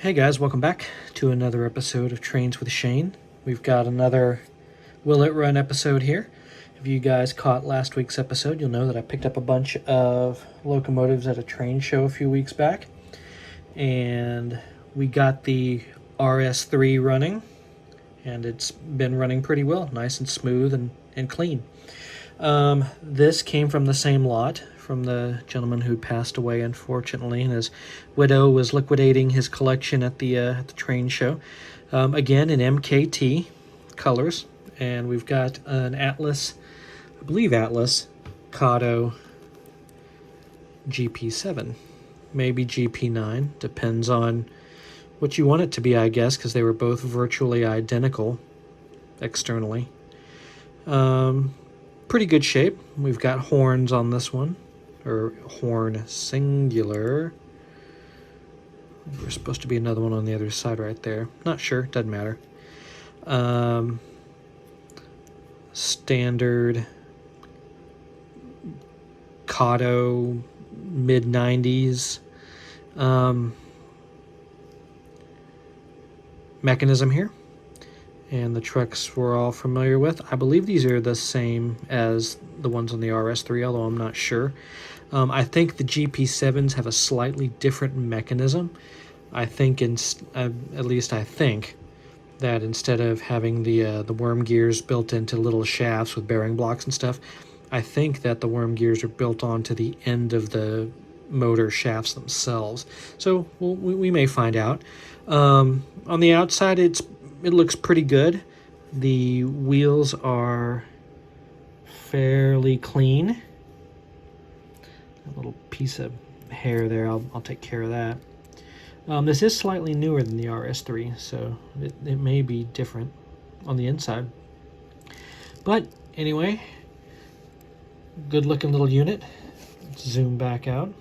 Hey guys, welcome back to another episode of Trains with Shane. We've got another Will It Run episode here. If you guys caught last week's episode, you'll know that I picked up a bunch of locomotives at a train show a few weeks back. And we got the RS3 running, and it's been running pretty well, nice and smooth and clean. This came from the same lot from the gentleman who passed away, unfortunately, and his widow was liquidating his collection at the train show. Again, in MKT colors, and we've got an Atlas, I believe Atlas, Kato GP7, maybe GP9, depends on what you want it to be, I guess, because they were both virtually identical externally. Pretty good shape. We've got horns on this one, or horn singular. There's supposed to be another one on the other side right there. Not sure, doesn't matter. Standard Kato mid-90s mechanism here. And the trucks we're all familiar with. I believe these are the same as the ones on the RS3, although I'm not sure. I think the GP7s have a slightly different mechanism. I think, at least I think, that instead of having the worm gears built into little shafts with bearing blocks and stuff, I think that the worm gears are built onto the end of the motor shafts themselves. So we may find out. On the outside, it looks pretty good. The wheels are fairly clean. A little piece of hair there, I'll take care of that. This is slightly newer than the RS3, so it may be different on the inside. But anyway, good looking little unit. Let's zoom back out.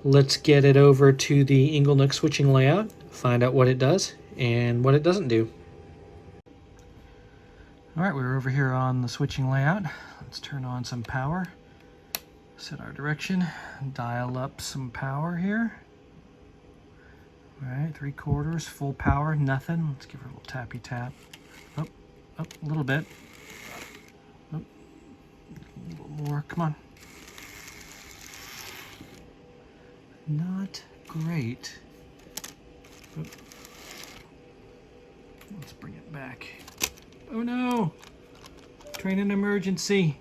Let's get it over to the Inglenook switching layout, find out what it does and what it doesn't do. Alright, we're over here on the switching layout. Let's turn on some power, set our direction, dial up some power here. Alright, 3/4, full power, nothing. Let's give her a little tappy tap. Up, a little bit. Up, a little more, come on. Not great. Up. Let's bring it back. Oh no! Train in emergency.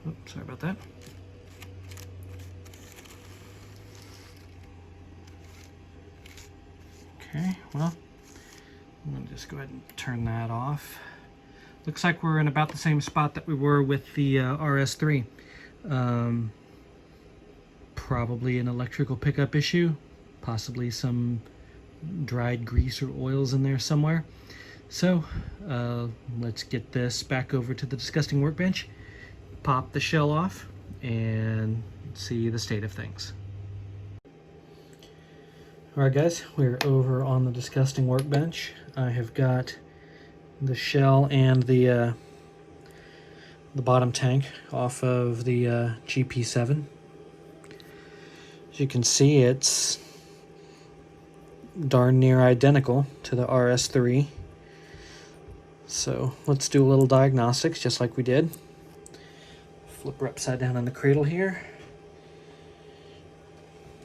Oops, sorry about that. Okay, well, I'm going to just go ahead and turn that off. Looks like we're in about the same spot that we were with the RS3. Probably an electrical pickup issue, possibly some dried grease or oils in there somewhere. So let's get this back over to the disgusting workbench, pop the shell off, and see the state of things. Alright guys, we're over on the disgusting workbench. I have got the shell and the bottom tank off of the GP7. As you can see, it's darn near identical to the RS3. So let's do a little diagnostics just like we did. Flip her upside down on the cradle here.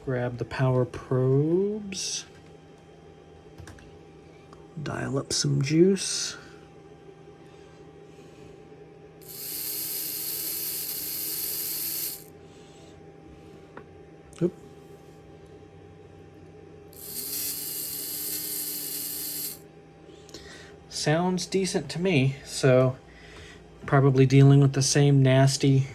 Grab the power probes. Dial up some juice. Oop. Sounds decent to me, so probably dealing with the same nasty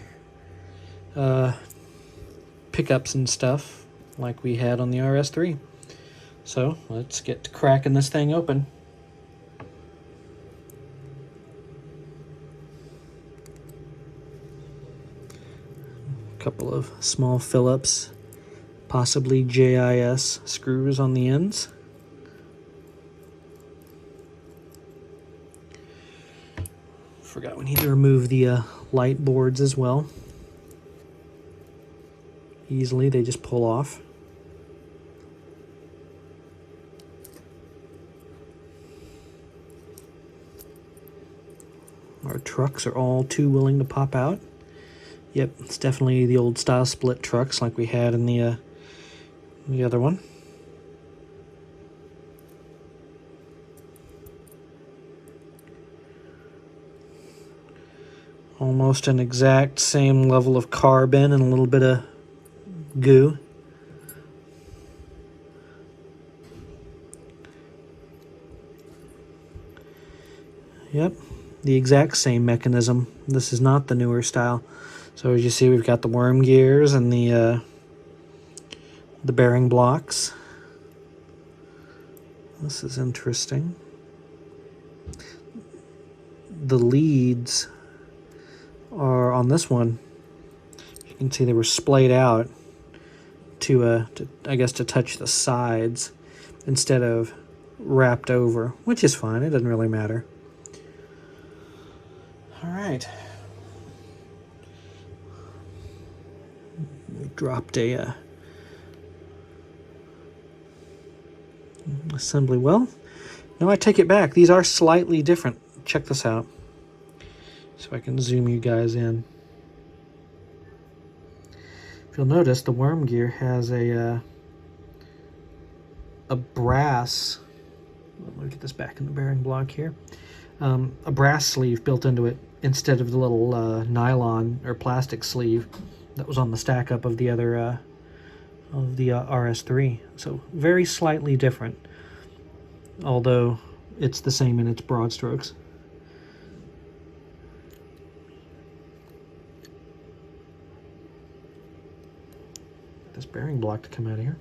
pickups and stuff like we had on the RS3. So let's get to cracking this thing open. A couple of small Phillips, possibly JIS screws on the ends. forgot we need to remove the light boards as well. Easily, they just pull off. Our trucks are all too willing to pop out. Yep, it's definitely the old style split trucks like we had in the other one. Almost an exact same level of carbon and a little bit of goo. Yep, the exact same mechanism. This is not the newer style. So as you see, we've got the worm gears and the bearing blocks. This is interesting. The leads are on this one. You can see they were splayed out to I guess to touch the sides instead of wrapped over, which is fine. It doesn't really matter. All right. We dropped a assembly well. No, I take it back. These are slightly different. Check this out. So I can zoom you guys in. If you'll notice, the worm gear has a brass. Let me get this back in the bearing block here. A brass sleeve built into it instead of the little nylon or plastic sleeve that was on the stack up of the other RS3. So very slightly different, although it's the same in its broad strokes. This bearing block to come out of here.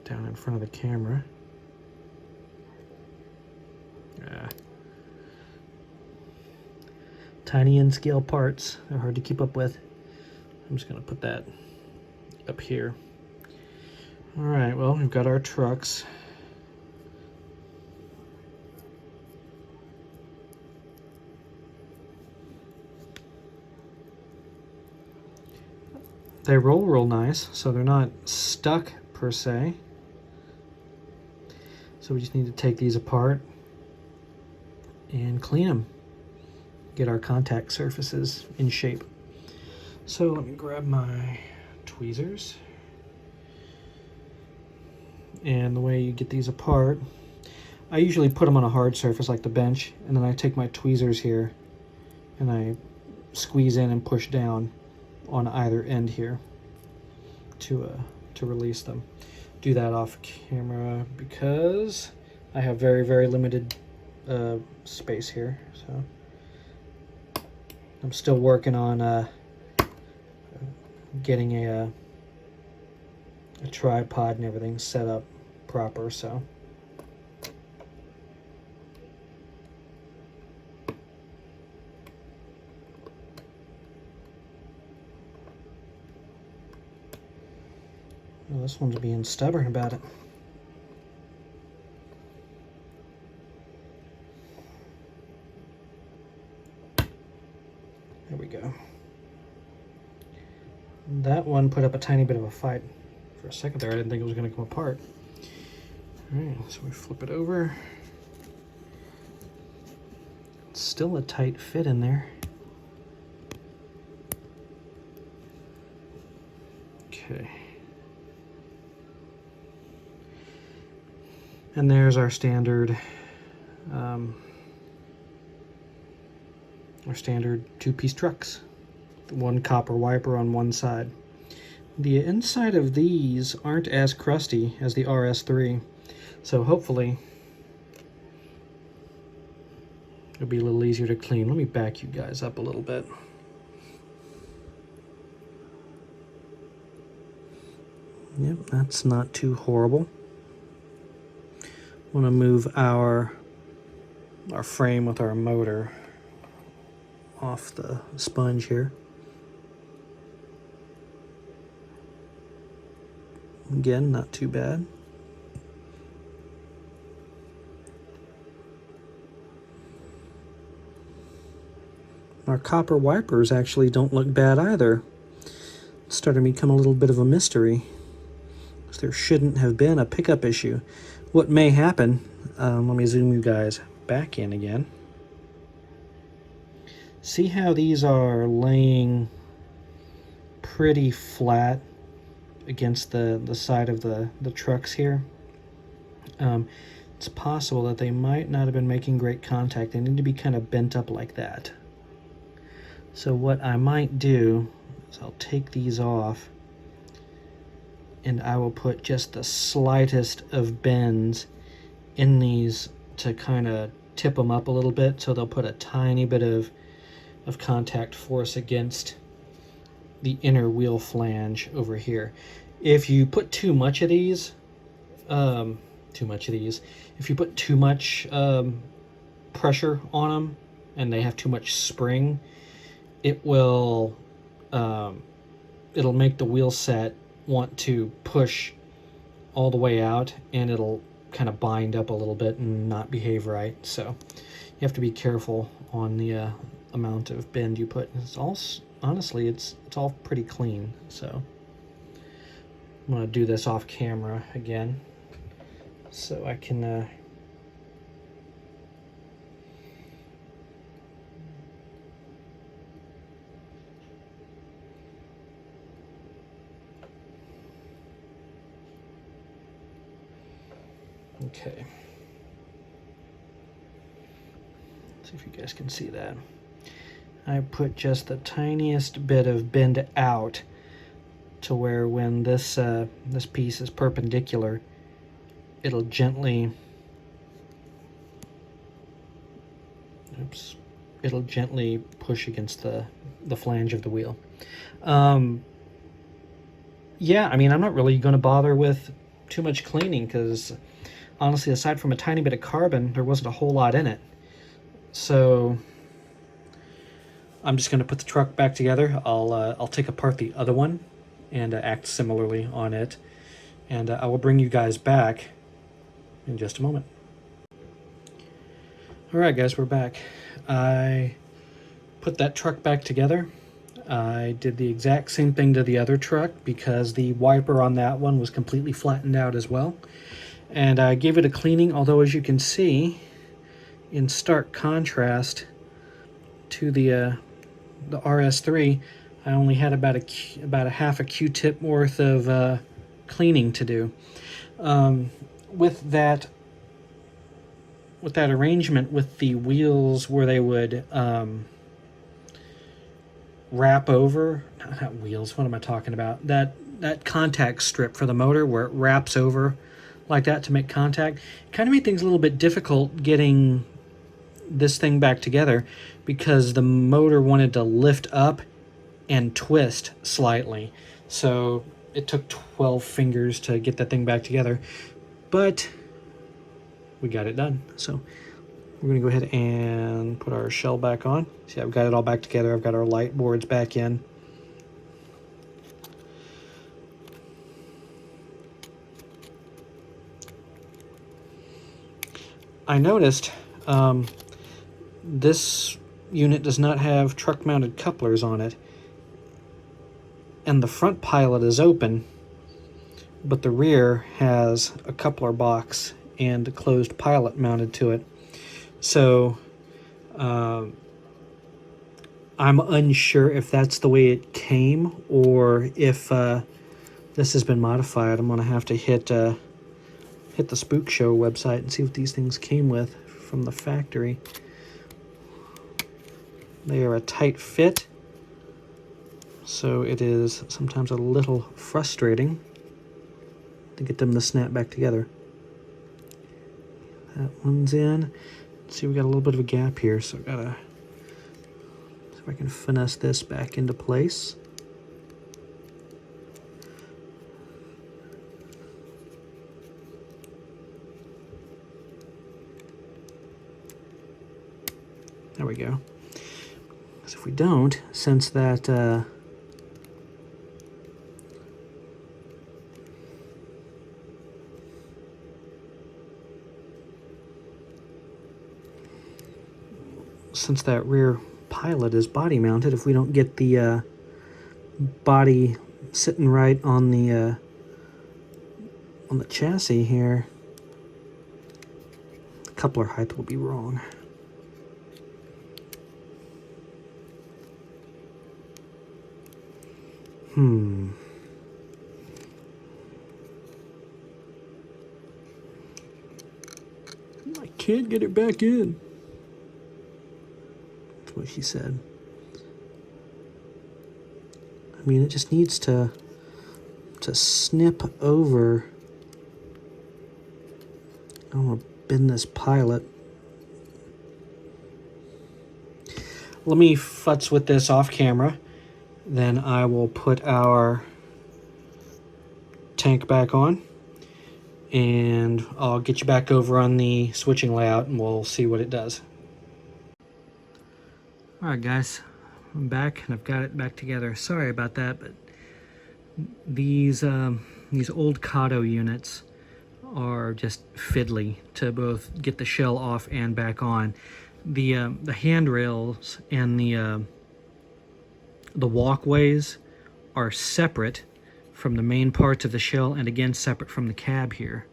Down in front of the camera. Tiny in-scale parts. They're hard to keep up with. I'm just going to put that up here. All right, well, we've got our trucks. They roll real nice, so they're not stuck per se. So we just need to take these apart and clean them. Get our contact surfaces in shape. So let me grab my tweezers. And the way you get these apart, I usually put them on a hard surface like the bench, and then I take my tweezers here and I squeeze in and push down on either end here to release them. Do that off camera because I have very, very limited space here. So I'm still working on getting a tripod and everything set up proper. So well, this one's being stubborn about it. There we go. That one put up a tiny bit of a fight. For a second there, I didn't think it was going to come apart. All right, so we flip it over. It's still a tight fit in there. Okay. And there's our standard two-piece trucks. One copper wiper on one side. The inside of these aren't as crusty as the RS3, so hopefully it'll be a little easier to clean. Let me back you guys up a little bit. Yep, that's not too horrible. Want to move our frame with our motor off the sponge here. Again, not too bad. our copper wipers actually don't look bad either. It's starting to become a little bit of a mystery. There shouldn't have been a pickup issue. What may happen, let me zoom you guys back in again. See how these are laying pretty flat against the side of the trucks here? It's possible that they might not have been making great contact. They need to be kind of bent up like that. So what I might do is I'll take these off and I will put just the slightest of bends in these to kind of tip them up a little bit, so they'll put a tiny bit of contact force against the inner wheel flange over here. If you put too much of these, if you put too much pressure on them and they have too much spring, it will it'll make the wheel set want to push all the way out, and it'll kind of bind up a little bit and not behave right. So you have to be careful on the amount of bend you put. It's all, honestly, it's all pretty clean. So I'm gonna do this off camera again so I can okay. Let's see if you guys can see that. I put just the tiniest bit of bend out to where when this this piece is perpendicular, it'll gently push against the flange of the wheel. Yeah, I mean, I'm not really going to bother with too much cleaning because honestly, aside from a tiny bit of carbon, there wasn't a whole lot in it. So I'm just going to put the truck back together. I'll take apart the other one and act similarly on it, and I will bring you guys back in just a moment. All right, guys, we're back. I put that truck back together. I did the exact same thing to the other truck because the wiper on that one was completely flattened out as well. And I gave it a cleaning, although as you can see, in stark contrast to the RS3, I only had about a half a Q-tip worth of cleaning to do. With that arrangement with the wheels where they would wrap over, not wheels, what am I talking about? That contact strip for the motor where it wraps over like that to make contact, it kind of made things a little bit difficult getting this thing back together because the motor wanted to lift up and twist slightly. So it took 12 fingers to get that thing back together, but we got it done. So we're going to go ahead and put our shell back on. See, I've got it all back together. I've got our light boards back in. I noticed this unit does not have truck-mounted couplers on it, and the front pilot is open, but the rear has a coupler box and a closed pilot mounted to it. So I'm unsure if that's the way it came or if this has been modified. I'm gonna have to hit the Spook Show website and see what these things came with from the factory. They are a tight fit, so it is sometimes a little frustrating to get them to snap back together. That one's in. See, we got a little bit of a gap here, so I've gotta see if I can finesse this back into place. There we go. Because if we don't, since that rear pilot is body mounted if we don't get the body sitting right on the chassis here. The coupler height will be wrong. I can't get it back in. That's what she said. I mean, it just needs to snip over. I'm gonna bend this pilot. Let me futz with this off camera. Then I will put our tank back on, and I'll get you back over on the switching layout and we'll see what it does. Alright guys, I'm back and I've got it back together. Sorry about that, but these old Kato units are just fiddly to both get the shell off and back on. The handrails and the walkways are separate from the main parts of the shell, and again separate from the cab here,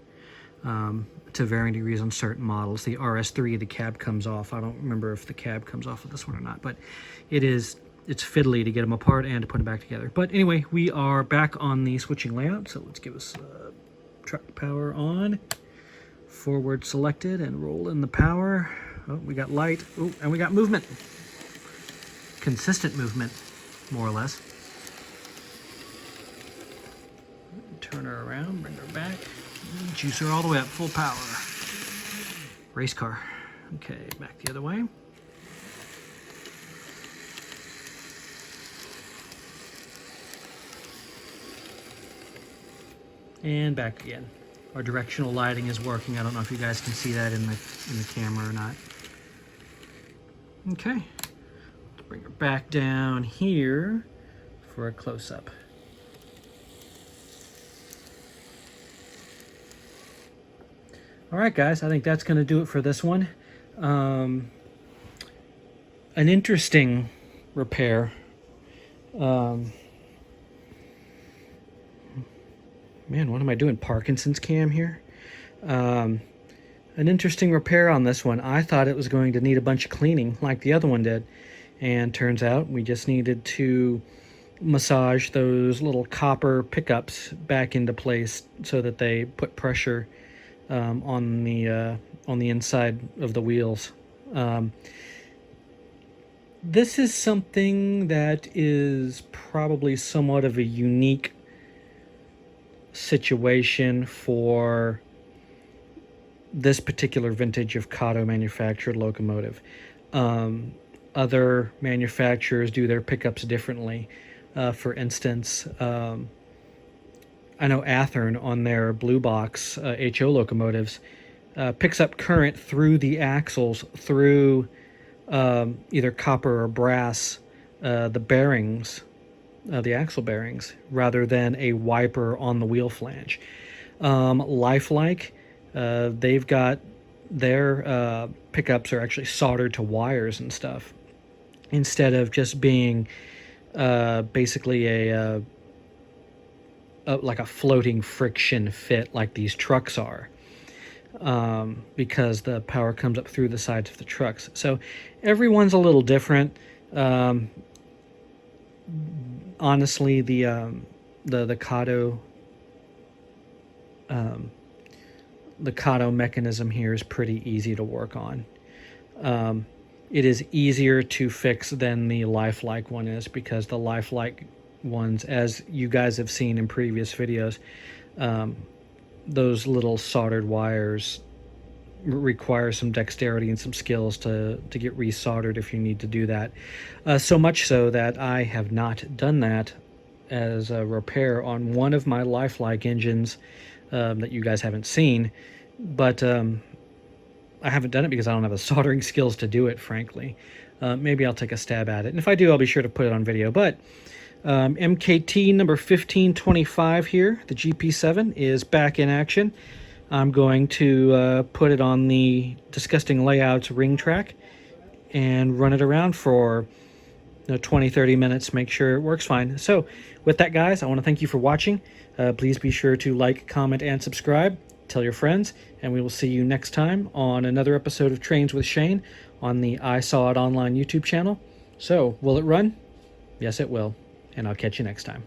to varying degrees on certain models. The RS3, the cab comes off. I don't remember if the cab comes off of this one or not, but it's fiddly to get them apart and to put them back together. But anyway, we are back on the switching layout, so let's give us truck power on, forward selected, and roll in the power. Oh, we got light. Oh, and we got movement. Consistent movement, more or less. Turn her around, bring her back. Juice her all the way up, full power. Race car. Okay, back the other way. And back again. Our directional lighting is working. I don't know if you guys can see that in the camera or not. Okay. Let's bring her back down here for a close-up. All right, guys, I think that's going to do it for this one. An interesting repair. Man, what am I doing? Parkinson's cam here? An interesting repair on this one. I thought it was going to need a bunch of cleaning like the other one did. And turns out we just needed to massage those little copper pickups back into place so that they put pressure on the inside of the wheels. This is something that is probably somewhat of a unique situation for this particular vintage of Kato manufactured locomotive. Other manufacturers do their pickups differently. For instance, I know Athearn on their blue box HO locomotives picks up current through the axles, through either copper or brass, the bearings, the axle bearings, rather than a wiper on the wheel flange. Lifelike, they've got their pickups are actually soldered to wires and stuff, instead of just being basically like a floating friction fit like these trucks are, because the power comes up through the sides of the trucks. So everyone's a little different. Honestly, the Kato mechanism here is pretty easy to work on. It is easier to fix than the lifelike one is, because the lifelike ones, as you guys have seen in previous videos, those little soldered wires require some dexterity and some skills to get resoldered if you need to do that. So much so that I have not done that as a repair on one of my lifelike engines that you guys haven't seen, but I haven't done it because I don't have the soldering skills to do it, frankly. Maybe I'll take a stab at it, and if I do, I'll be sure to put it on video. But MKT number 1525 here, the GP7, is back in action. I'm going to put it on the Disgusting Layouts ring track and run it around for 20, 30 minutes, make sure it works fine. So with that, guys, I want to thank you for watching. Please be sure to like, comment, and subscribe. Tell your friends, and we will see you next time on another episode of Trains with Shane on the I Saw It Online YouTube channel. So, will it run? Yes, it will, and I'll catch you next time.